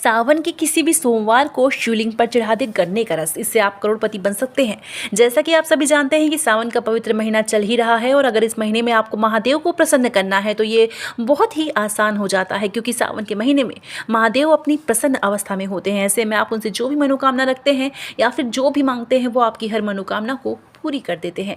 सावन के किसी भी सोमवार को शिवलिंग पर चढ़ा दे गन्ने का रस, इससे आप करोड़पति बन सकते हैं। जैसा कि आप सभी जानते हैं कि सावन का पवित्र महीना चल ही रहा है और अगर इस महीने में आपको महादेव को प्रसन्न करना है तो ये बहुत ही आसान हो जाता है, क्योंकि सावन के महीने में महादेव अपनी प्रसन्न अवस्था में होते हैं। ऐसे में आप उनसे जो भी मनोकामना रखते हैं या फिर जो भी मांगते हैं वो आपकी हर मनोकामना को पूरी कर देते हैं।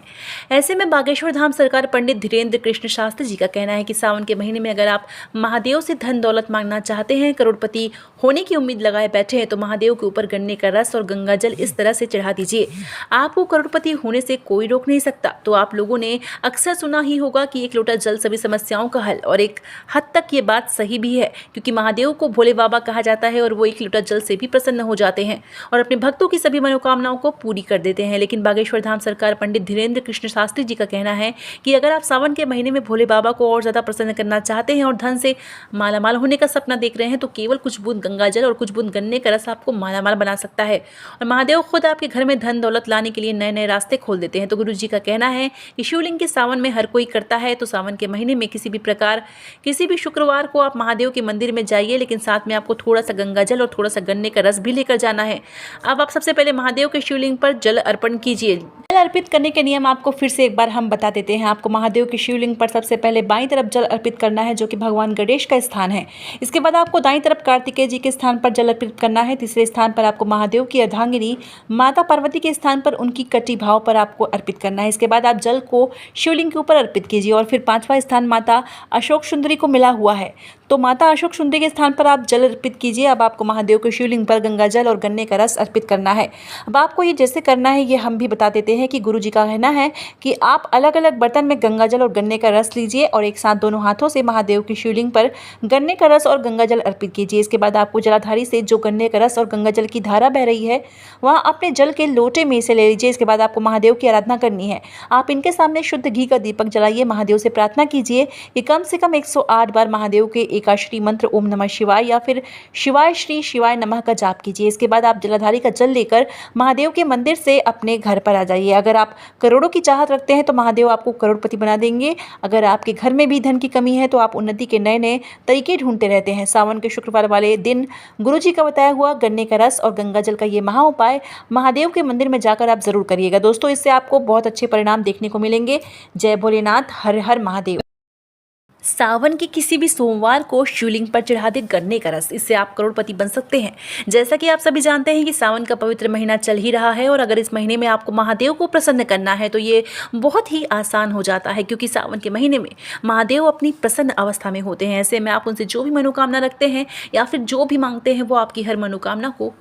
ऐसे में बागेश्वर धाम सरकार पंडित धीरेन्द्र कृष्ण शास्त्री जी का कहना है कि सावन के महीने में अगर आप महादेव से धन दौलत मांगना चाहते हैं, करोड़पति होने की उम्मीद लगाए बैठे हैं, तो महादेव के ऊपर गन्ने का रस और गंगा जल इस तरह से चढ़ा दीजिए। आपको करोड़पति होने से कोई रोक नहीं सकता। तो आप लोगों ने अक्सर सुना ही होगा कि एक लोटा जल सभी समस्याओं का हल, और एक हद तक ये बात सही भी है, क्योंकि महादेव को भोले बाबा कहा जाता है और वो एक लोटा जल से भी प्रसन्न हो जाते हैं और अपने भक्तों की सभी मनोकामनाओं को पूरी कर देते हैं। लेकिन बागेश्वर धाम सरकार पंडित धीरेन्द्र कृष्ण शास्त्री जी का कहना है कि अगर आप सावन के महीने में भोले बाबा को और ज्यादा प्रसन्न करना चाहते हैं और धन से मालामाल होने का सपना देख रहे हैं, तो केवल कुछ बूंद गंगा जल और कुछ बूंद गन्ने का रस आपको मालामाल बना सकता है। और महादेव खुद आपके घर में धन दौलत लाने के लिए नए नए रास्ते खोल देते हैं। तो गुरु जी का कहना है कि शिवलिंग के सावन में हर कोई करता है, तो सावन के महीने में किसी भी शुक्रवार को आप महादेव के मंदिर में जाइए, लेकिन साथ में आपको थोड़ा सा गंगा जल और थोड़ा सा गन्ने का रस भी लेकर जाना है। अब आप सबसे पहले महादेव के शिवलिंग पर जल अर्पण कीजिए। जल अर्पित करने के नियम आपको फिर से एक बार हम बता देते हैं। आपको महादेव की शिवलिंग पर सबसे पहले बाईं तरफ जल अर्पित करना है, जो कि भगवान गणेश का स्थान है। इसके बाद आपको दाईं तरफ कार्तिकेय जी के स्थान पर जल अर्पित करना है। तीसरे स्थान पर आपको महादेव की अर्धांगिनी माता पार्वती के स्थान पर उनकी कटी भाव पर आपको अर्पित करना है। इसके बाद आप जल को शिवलिंग के ऊपर अर्पित कीजिए। और फिर पांचवा स्थान माता अशोक सुंदरी को मिला हुआ है, तो माता अशोक सुंदरी के स्थान पर आप जल अर्पित कीजिए। अब आपको महादेव के शिवलिंग पर गंगा जल और गन्ने का रस अर्पित करना है। अब आपको ये जैसे करना है ये हम भी बता देते हैं कि गुरु जी का कहना है कि आप अलग अलग बर्तन में गंगा जल और गन्ने का रस लीजिए और एक साथ दोनों हाथों से महादेव की शिवलिंग पर गन्ने का रस और गंगा जल अर्पित कीजिए। इसके बाद आपको जलाधारी से जो गन्ने का रस और गंगा जल की धारा बह रही है वहाँ अपने जल के लोटे में से ले लीजिए। इसके बाद आपको महादेव की आराधना करनी है। आप इनके सामने शुद्ध घी का दीपक जलाइए। महादेव से प्रार्थना कीजिए कि कम से कम 108 बार महादेव के एकाक्षरी मंत्र ओम नमः शिवाय या फिर शिवाय श्री शिवाय नमः का जाप कीजिए। इसके बाद आप जलाधारी का जल लेकर महादेव के मंदिर से अपने घर पर आ जाइए। अगर आप करोड़ों की चाहत रखते हैं तो महादेव आपको करोड़पति बना देंगे। अगर आपके घर में भी धन की कमी है तो आप उन्नति के नए नए तरीके ढूंढते रहते हैं। सावन के शुक्रवार वाले दिन गुरु जी का बताया हुआ गन्ने का रस और गंगा जल का ये महा उपाय महादेव के मंदिर में जाकर आप जरूर करिएगा। दोस्तों, इससे आपको बहुत अच्छे परिणाम देखने को मिलेंगे। जय भोलेनाथ, हर हर महादेव। सावन के किसी भी सोमवार को शिवलिंग पर चढ़ा दे गन्ने का रस, इससे आप करोड़पति बन सकते हैं। जैसा कि आप सभी जानते हैं कि सावन का पवित्र महीना चल ही रहा है और अगर इस महीने में आपको महादेव को प्रसन्न करना है तो ये बहुत ही आसान हो जाता है, क्योंकि सावन के महीने में महादेव अपनी प्रसन्न अवस्था में होते हैं। ऐसे में आप उनसे जो भी मनोकामना रखते हैं या फिर जो भी मांगते हैं वो आपकी हर मनोकामना को